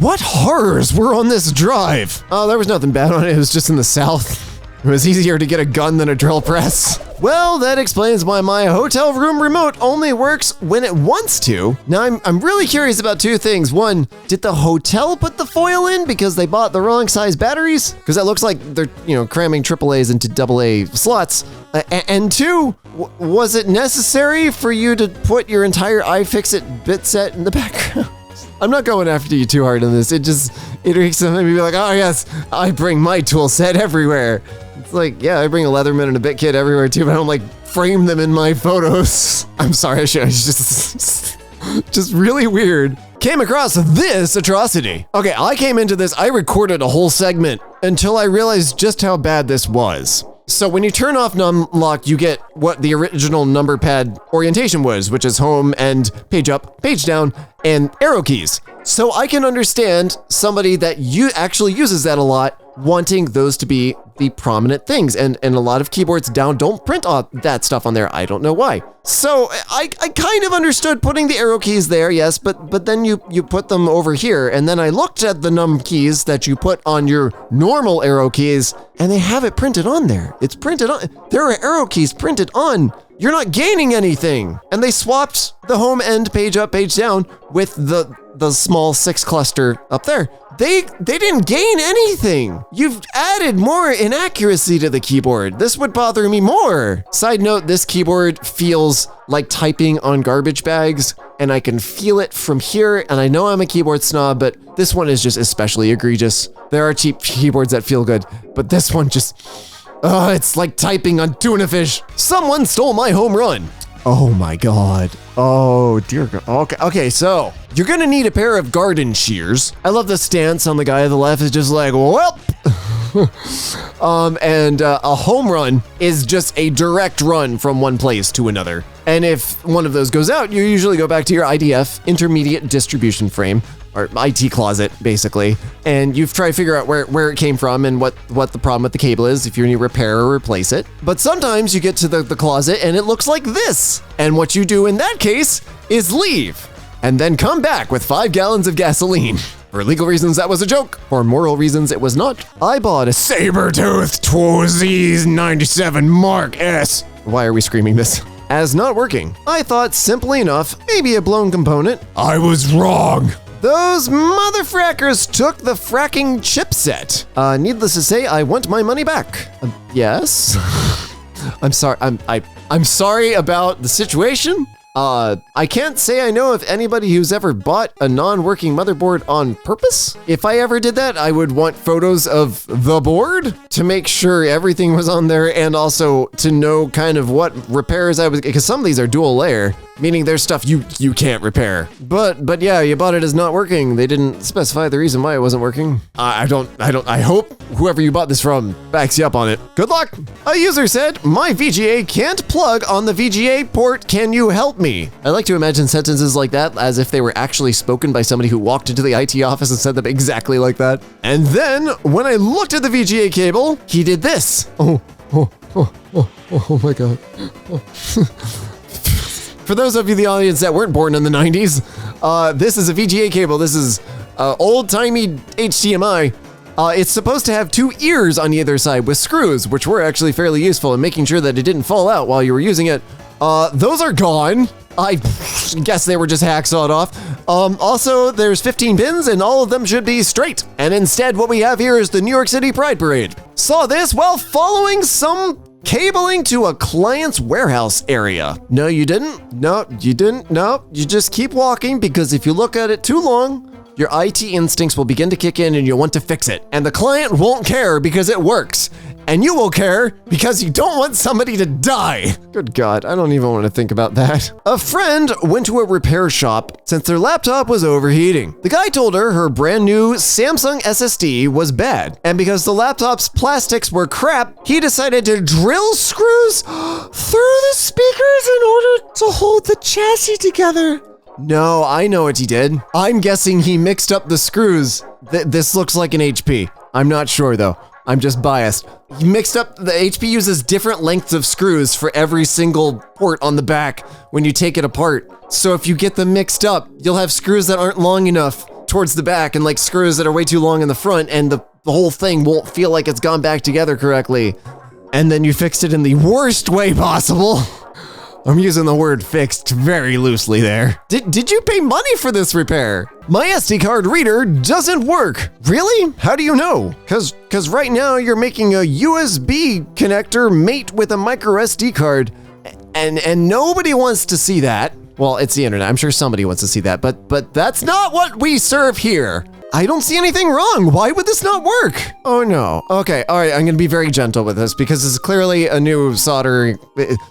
What horrors were on this drive? Oh, there was nothing bad on it. It was just in the South. It was easier to get a gun than a drill press. Well, that explains why my hotel room remote only works when it wants to. Now, I'm really curious about two things. One, did the hotel put the foil in because they bought the wrong size batteries? Because that looks like they're, cramming AAAs into AA slots. And two, was it necessary for you to put your entire iFixit bit set in the background? I'm not going after you too hard on this. It makes something be like, oh yes, I bring my tool set everywhere. It's like, yeah, I bring a Leatherman and a bit kit everywhere too, but I don't frame them in my photos. I'm sorry, it's just really weird. Came across this atrocity. Okay, I came into this, I recorded a whole segment until I realized just how bad this was. So when you turn off num-lock, you get what the original number pad orientation was, which is home and page up, page down, and arrow keys. So I can understand somebody that actually uses that a lot, wanting those to be the prominent things. And a lot of keyboards don't print all that stuff on there. I don't know why. So I kind of understood putting the arrow keys there, yes, but then you put them over here. And then I looked at the num keys that you put on your normal arrow keys, and they have it printed on there. It's printed on. There are arrow keys printed on. You're not gaining anything. And they swapped the home end page up, page down with the small 6 cluster up there. They didn't gain anything. You've added more inaccuracy to the keyboard. This would bother me more. Side note, this keyboard feels like typing on garbage bags, and I can feel it from here, and I know I'm a keyboard snob, but this one is just especially egregious. There are cheap keyboards that feel good, but this one just, it's like typing on tuna fish. Someone stole my home run. Oh my God. Oh dear God. Okay, so you're gonna need a pair of garden shears. I love the stance on the guy on the left is just like, well. And a home run is just a direct run from one place to another. And if one of those goes out, you usually go back to your IDF, intermediate distribution frame, or IT closet, basically, and you've tried to figure out where it came from and what the problem with the cable is, if you need to repair or replace it. But sometimes you get to the closet and it looks like this. And what you do in that case is leave, and then come back with 5 gallons of gasoline. For legal reasons, that was a joke. For moral reasons, it was not. I bought a saber-toothed Twozys 97 Mark S. Why are we screaming this? As not working. I thought simply enough, maybe a blown component. I was wrong. Those motherfrackers took the fracking chipset. Needless to say, I want my money back. Yes. I'm sorry. I'm sorry about the situation. I can't say I know of anybody who's ever bought a non-working motherboard on purpose. If I ever did that, I would want photos of the board to make sure everything was on there, and also to know kind of what repairs I was, because some of these are dual layer, meaning there's stuff you can't repair. But yeah, you bought it as not working. They didn't specify the reason why it wasn't working. I hope whoever you bought this from backs you up on it. Good luck. A user said, my VGA can't plug on the VGA port. Can you help me? I like to imagine sentences like that as if they were actually spoken by somebody who walked into the IT office and said them exactly like that. And then when I looked at the VGA cable, he did this. Oh my God. For those of you in the audience that weren't born in the 90s, this is a VGA cable. This is old-timey HDMI. It's supposed to have 2 ears on either side with screws, which were actually fairly useful in making sure that it didn't fall out while you were using it. Those are gone. I guess they were just hacksawed off. Also, there's 15 pins and all of them should be straight. And instead, what we have here is the New York City Pride Parade. Saw this while following some cabling to a client's warehouse area. No, you didn't. No, you didn't. No, you just keep walking, because if you look at it too long, your IT instincts will begin to kick in and you'll want to fix it. And the client won't care because it works. And you will care because you don't want somebody to die. Good God, I don't even want to think about that. A friend went to a repair shop since their laptop was overheating. The guy told her her brand new Samsung SSD was bad. And because the laptop's plastics were crap, he decided to drill screws through the speakers in order to hold the chassis together. No, I know what he did. I'm guessing he mixed up the screws. This looks like an HP. I'm not sure though. I'm just biased. He mixed up, the HP uses different lengths of screws for every single port on the back when you take it apart. So if you get them mixed up, you'll have screws that aren't long enough towards the back and like screws that are way too long in the front, and the whole thing won't feel like it's gone back together correctly. And then you fixed it in the worst way possible. I'm using the word fixed very loosely there. Did you pay money for this repair? My SD card reader doesn't work. Really? How do you know? Cause right now you're making a USB connector mate with a micro SD card, and nobody wants to see that. Well, it's the internet. I'm sure somebody wants to see that, but that's not what we serve here. I don't see anything wrong. Why would this not work? Oh no. Okay, all right, I'm gonna be very gentle with this because this is clearly a new soldering.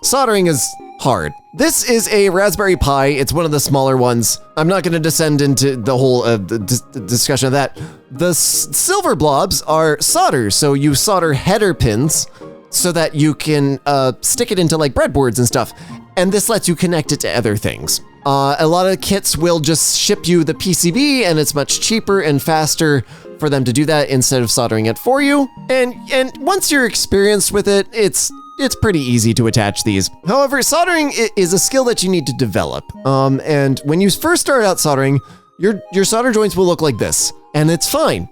Soldering is hard. This is a Raspberry Pi. It's one of the smaller ones. I'm not gonna descend into the whole discussion of that. The silver blobs are solder, so you solder header pins so that you can stick it into like breadboards and stuff. And this lets you connect it to other things. A lot of kits will just ship you the PCB, and it's much cheaper and faster for them to do that instead of soldering it for you. And once you're experienced with it, it's pretty easy to attach these. However, soldering is a skill that you need to develop. And when you first start out soldering, your solder joints will look like this, and it's fine.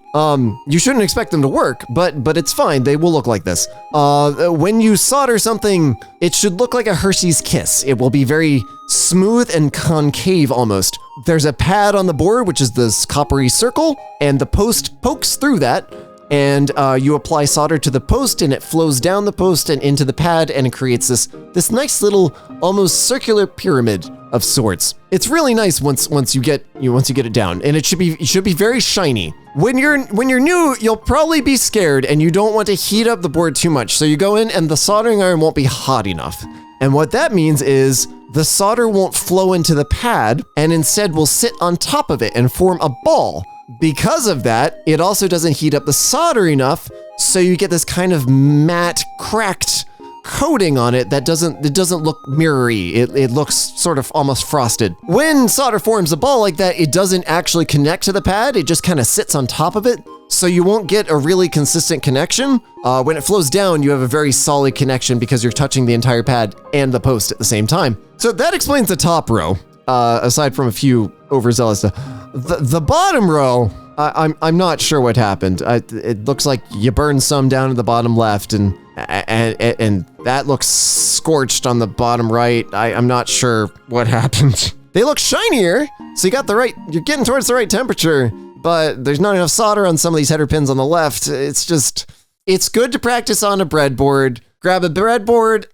You shouldn't expect them to work, but it's fine. They will look like this. When you solder something, it should look like a Hershey's Kiss. It will be very smooth and concave almost. There's a pad on the board, which is this coppery circle, and the post pokes through that, and you apply solder to the post, and it flows down the post and into the pad, and it creates this nice little almost circular pyramid of sorts. It's really nice once you get it down, and it should be very shiny. When you're new, you'll probably be scared, and you don't want to heat up the board too much. So you go in, and the soldering iron won't be hot enough. And what that means is the solder won't flow into the pad, and instead will sit on top of it and form a ball. Because of that, it also doesn't heat up the solder enough, so you get this kind of matte, cracked coating on it that doesn't look mirrory. It looks sort of almost frosted. When solder forms a ball like that, it doesn't actually connect to the pad. It just kind of sits on top of it, so you won't get a really consistent connection. When it flows down, you have a very solid connection because you're touching the entire pad and the post at the same time. So that explains the top row, aside from a few overzealous stuff. The bottom row, I'm not sure what happened. It looks like you burned some down at the bottom left, and that looks scorched on the bottom right. I'm not sure what happened. They look shinier, so you're getting towards the right temperature, but there's not enough solder on some of these header pins on the left. It's good to practice on a breadboard. Grab a breadboard,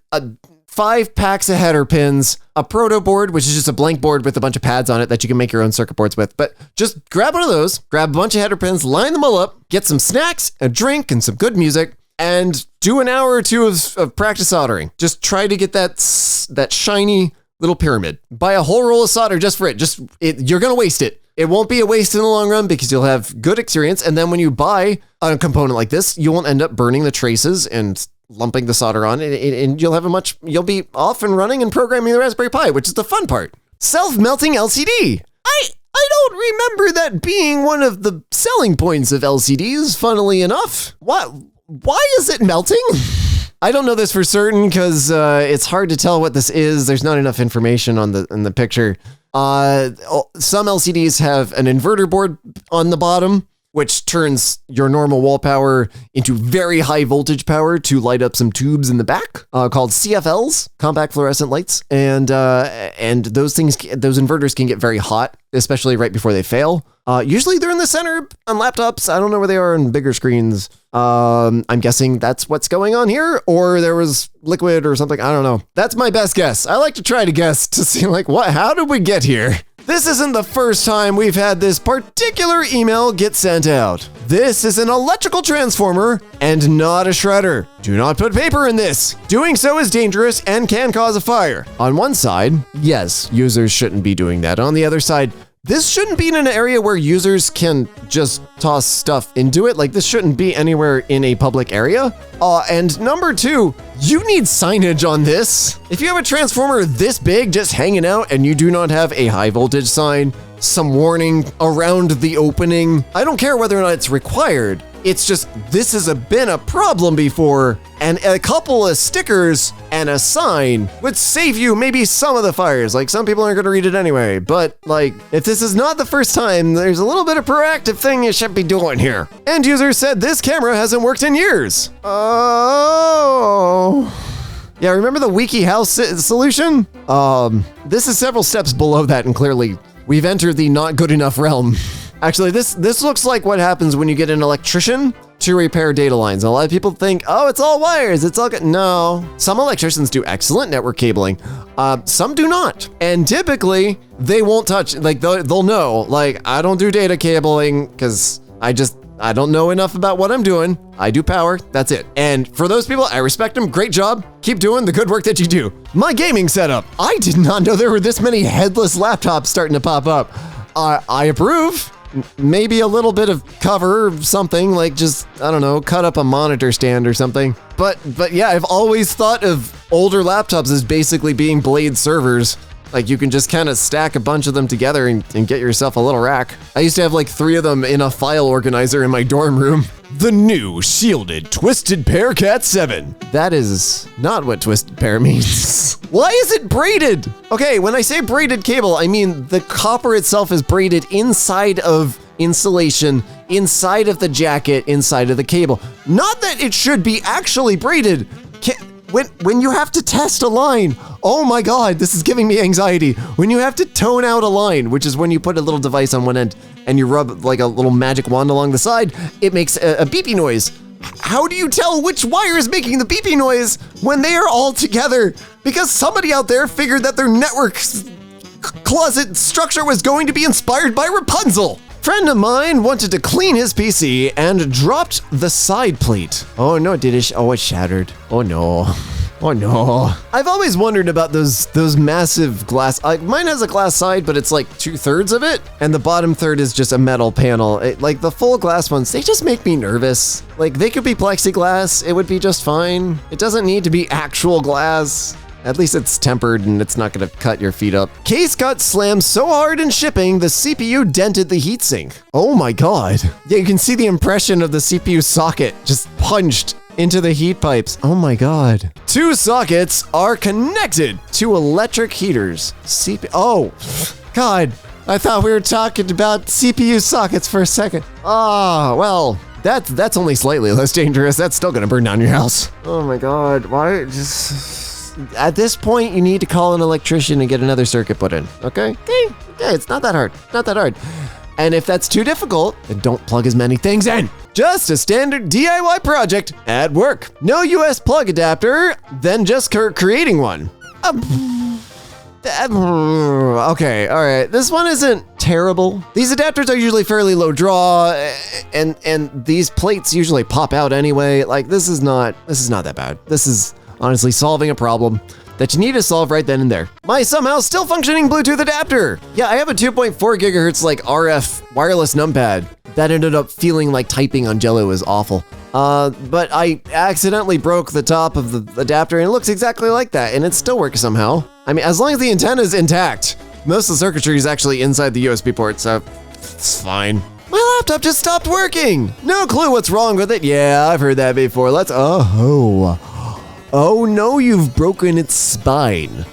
5 packs of header pins, a proto board, which is just a blank board with a bunch of pads on it that you can make your own circuit boards with. But just grab one of those, grab a bunch of header pins, line them all up, get some snacks, a drink, and some good music, and do an hour or two of practice soldering. Just try to get that shiny little pyramid. Buy a whole roll of solder just for it. You're gonna waste it. It won't be a waste in the long run because you'll have good experience. And then when you buy a component like this, you won't end up burning the traces and lumping the solder on, and you'll be off and running and programming the Raspberry Pi, which is the fun part. Self-melting LCD. I don't remember that being one of the selling points of LCDs, funnily enough. Why is it melting? I don't know this for certain because it's hard to tell what this is. There's not enough information in the picture. Some LCDs have an inverter board on the bottom, which turns your normal wall power into very high voltage power to light up some tubes in the back, called CFLs, compact fluorescent lights. And those inverters can get very hot, especially right before they fail. Usually they're in the center on laptops. I don't know where they are on bigger screens. I'm guessing that's what's going on here, or there was liquid or something. I don't know. That's my best guess. I like to try to guess to see how did we get here? This isn't the first time we've had this particular email get sent out. This is an electrical transformer and not a shredder. Do not put paper in this. Doing so is dangerous and can cause a fire. On one side, yes, users shouldn't be doing that. On the other side, this shouldn't be in an area where users can just toss stuff into it. Like, this shouldn't be anywhere in a public area. And number 2, you need signage on this. If you have a transformer this big just hanging out and you do not have a high voltage sign, some warning around the opening, I don't care whether or not it's required, It's just, this has been a problem before, and a couple of stickers and a sign would save you maybe some of the fires. Like, some people aren't gonna read it anyway, but like, if this is not the first time, there's a little bit of proactive thing you should be doing here. End user said this camera hasn't worked in years. Oh. Yeah, remember the WikiHow solution? This is several steps below that, and clearly we've entered the not good enough realm. Actually, this looks like what happens when you get an electrician to repair data lines. A lot of people think, oh, it's all wires, it's all good. No, some electricians do excellent network cabling. Some do not. And typically, they won't touch, like they'll know, like, I don't do data cabling because I don't know enough about what I'm doing. I do power, that's it. And for those people, I respect them, great job. Keep doing the good work that you do. My gaming setup. I did not know there were this many headless laptops starting to pop up. I approve. Maybe a little bit of cover or something, like just, I don't know, cut up a monitor stand or something. But yeah, I've always thought of older laptops as basically being blade servers. Like you can just kind of stack a bunch of them together and get yourself a little rack. I used to have like 3 of them in a file organizer in my dorm room. The new shielded Twisted Pair Cat 7. That is not what Twisted Pair means. Why is it braided? Okay, when I say braided cable, I mean the copper itself is braided inside of insulation, inside of the jacket, inside of the cable. Not that it should be actually braided. When you have to test a line, oh my God, this is giving me anxiety. When you have to tone out a line, which is when you put a little device on one end and you rub like a little magic wand along the side, it makes a beepy noise. How do you tell which wire is making the beepy noise when they are all together? Because somebody out there figured that their network closet structure was going to be inspired by Rapunzel. Friend of mine wanted to clean his PC and dropped the side plate. Oh no, did it? Oh, it shattered. Oh no. Oh no. I've always wondered about those massive glass, mine has a glass side, but it's like 2/3 of it. And the bottom third is just a metal panel. Like the full glass ones, they just make me nervous. Like they could be plexiglass, it would be just fine. It doesn't need to be actual glass. At least it's tempered and it's not gonna cut your feet up. Case got slammed so hard in shipping, the CPU dented the heatsink. Oh my God. Yeah, you can see the impression of the CPU socket just punched into the heat pipes. Oh my God. 2 sockets are connected to electric heaters. Oh, God. I thought we were talking about CPU sockets for a second. Oh, well, that's only slightly less dangerous. That's still gonna burn down your house. Oh my God, why just... At this point, you need to call an electrician and get another circuit put in, okay? Okay, it's not that hard, not that hard. And if that's too difficult, then don't plug as many things in. Just a standard DIY project at work. No US plug adapter, then just creating one. Okay, all right, this one isn't terrible. These adapters are usually fairly low draw, and these plates usually pop out anyway. Like, this is not that bad. This is honestly solving a problem that you need to solve right then and there. My somehow still functioning Bluetooth adapter. Yeah, I have a 2.4 gigahertz like RF wireless numpad that ended up feeling like typing on Jello is awful. But I accidentally broke the top of the adapter and it looks exactly like that and it still works somehow. I mean, as long as the antenna is intact, most of the circuitry is actually inside the USB port, so it's fine. My laptop just stopped working. No clue what's wrong with it. Yeah, I've heard that before. Oh no, you've broken its spine.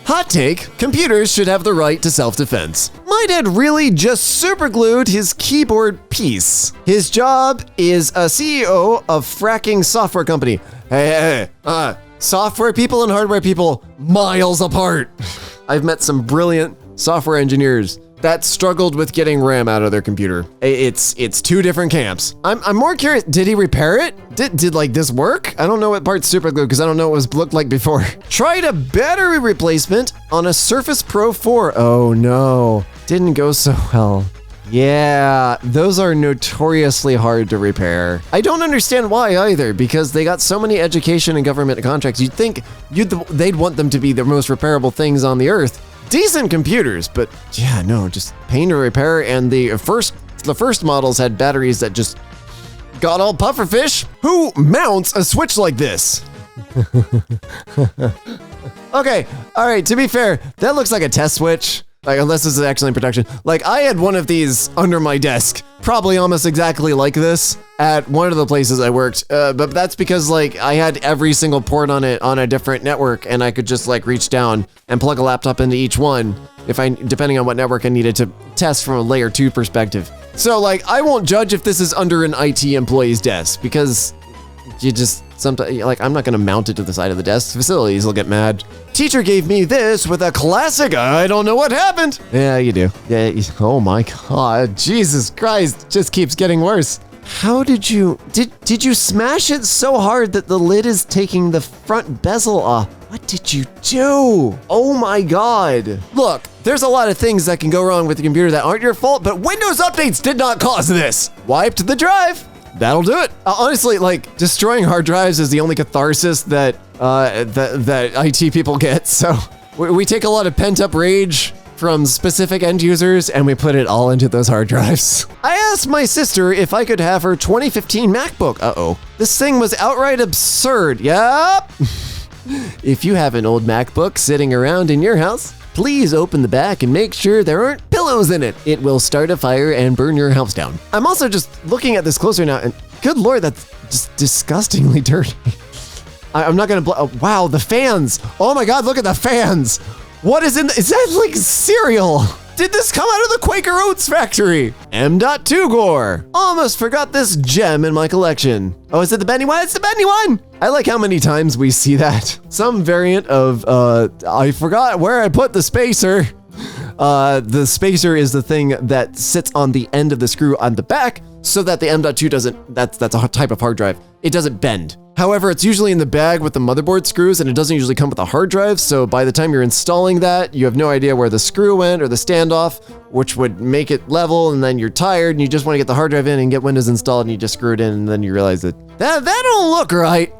Hot take, computers should have the right to self-defense. My dad really just superglued his keyboard piece. His job is a CEO of fracking software company. Hey, software people and hardware people, miles apart. I've met some brilliant software engineers that struggled with getting RAM out of their computer. It's 2 different camps. I'm more curious, did he repair it? Did like this work? I don't know what part's super glue because I don't know what it looked like before. Tried a battery replacement on a Surface Pro 4. Oh no, didn't go so well. Yeah, those are notoriously hard to repair. I don't understand why either, because they got so many education and government contracts. You'd think they'd want them to be the most repairable things on the earth. Decent computers, but yeah, no, just pain to repair. And the first models had batteries that just got all pufferfish. Who mounts a switch like this? Okay, all right, to be fair, that looks like a test switch. Like, unless this is actually in production. Like, I had one of these under my desk, probably almost exactly like this at one of the places I worked. But that's because like I had every single port on it on a different network, and I could just like reach down and plug a laptop into each one depending on what network I needed to test from a layer 2 perspective. So like, I won't judge if this is under an IT employee's desk, because you just sometimes, like, I'm not gonna mount it to the side of the desk. Facilities will get mad. Teacher gave me this with a classic, I don't know what happened. Yeah, you do. Yeah, oh my God, Jesus Christ, just keeps getting worse. How did you smash it so hard that the lid is taking the front bezel off? What did you do? Oh my God. Look, there's a lot of things that can go wrong with the computer that aren't your fault, but Windows updates did not cause this. Wiped the drive. That'll do it. Honestly, like, destroying hard drives is the only catharsis that IT people get. So we take a lot of pent-up rage from specific end users, and we put it all into those hard drives. I asked my sister if I could have her 2015 MacBook. Uh-oh. This thing was outright absurd. Yup. If you have an old MacBook sitting around in your house, please open the back and make sure there aren't pillows in it. It will start a fire and burn your house down. I'm also just looking at this closer now, and good Lord, that's just disgustingly dirty. I'm not gonna, oh, wow, the fans. Oh my God, look at the fans. What is is that like cereal? Did this come out of the Quaker Oats factory? EmKay. Almost forgot this gem in my collection. Oh, is it the Benny one? It's the Benny one! I like how many times we see that. Some variant of, I forgot where I put the spacer. The spacer is the thing that sits on the end of the screw on the back so that the M.2 doesn't, that's a type of hard drive. It doesn't bend. However, it's usually in the bag with the motherboard screws, and it doesn't usually come with a hard drive, so by the time you're installing that, you have no idea where the screw went or the standoff, which would make it level, and then you're tired, and you just want to get the hard drive in and get Windows installed, and you just screw it in, and then you realize that don't look right.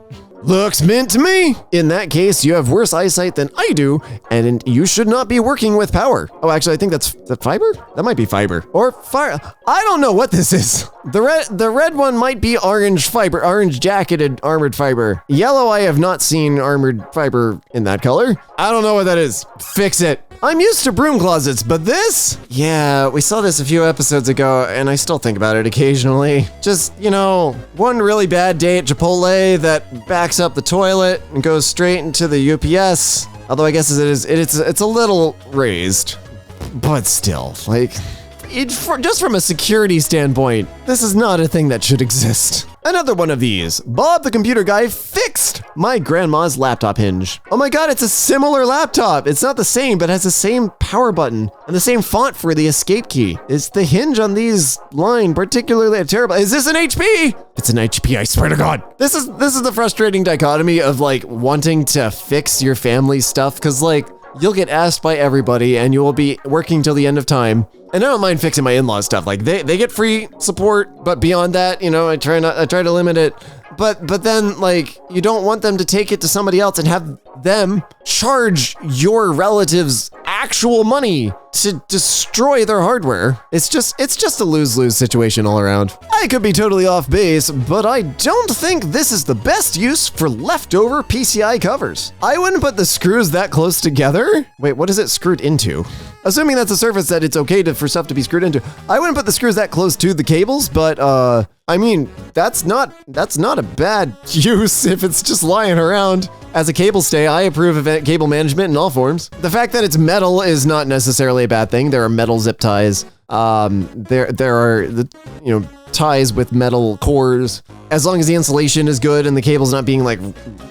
Looks mint to me. In that case, you have worse eyesight than I do, and you should not be working with power. Oh, actually, I think is that fiber? That might be fiber. Or fire. I don't know what this is. The red one might be orange fiber, orange jacketed armored fiber. Yellow, I have not seen armored fiber in that color. I don't know what that is. Fix it. I'm used to broom closets, but this? Yeah, we saw this a few episodes ago, and I still think about it occasionally. Just, you know, one really bad day at Chipotle that backs up the toilet and goes straight into the UPS. Although I guess it's a little raised, but still, like, just from a security standpoint, this is not a thing that should exist. Another one of these. Bob the computer guy fixed my grandma's laptop hinge. Oh my God, it's a similar laptop. It's not the same, but has the same power button and the same font for the escape key. Is the hinge on these line particularly terrible? Is this an HP? It's an HP, I swear to God. This is the frustrating dichotomy of like wanting to fix your family stuff, because like you'll get asked by everybody and you will be working till the end of time. And I don't mind fixing my in-laws stuff. Like they get free support, but beyond that, you know, I try to limit it. But then like you don't want them to take it to somebody else and have them charge your relatives actual money to destroy their hardware. It's just a lose-lose situation all around. I could be totally off base, but I don't think this is the best use for leftover PCI covers. I wouldn't put the screws that close together. Wait, what is it screwed into? Assuming that's a surface that it's okay for stuff to be screwed into. I wouldn't put the screws that close to the cables, but I mean, that's not a bad use if it's just lying around. As a cable stay, I approve of cable management in all forms. The fact that it's metal is not necessarily a bad thing. There are metal zip ties. There are ties with metal cores. As long as the insulation is good and the cable's not being like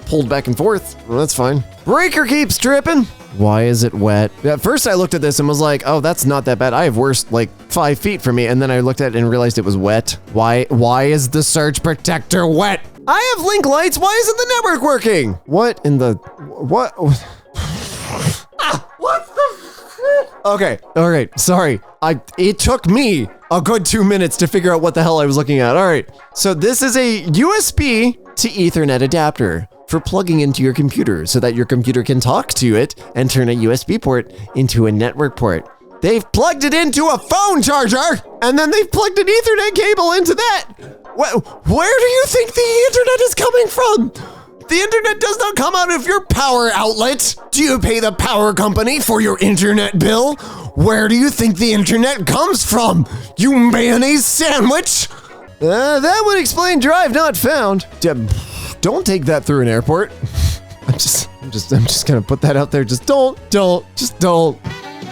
pulled back and forth, well, that's fine. Breaker keeps tripping. Why is it wet? At first I looked at this and was like, oh, that's not that bad. I have worse like 5 feet from me. And then I looked at it and realized it was wet. Why is the surge protector wet? I have link lights. Why isn't the network working? What in the, what? What the? Okay, all right, sorry. It took me a good 2 minutes to figure out what the hell I was looking at. All right, so this is a USB to Ethernet adapter for plugging into your computer so that your computer can talk to it and turn a USB port into a network port. They've plugged it into a phone charger, and then they've plugged an Ethernet cable into that. Where do you think the internet is coming from? The internet does not come out of your power outlet. Do you pay the power company for your internet bill? Where do you think the internet comes from? You mayonnaise sandwich? That would explain drive not found. Don't take that through an airport. I'm just gonna put that out there. Just don't.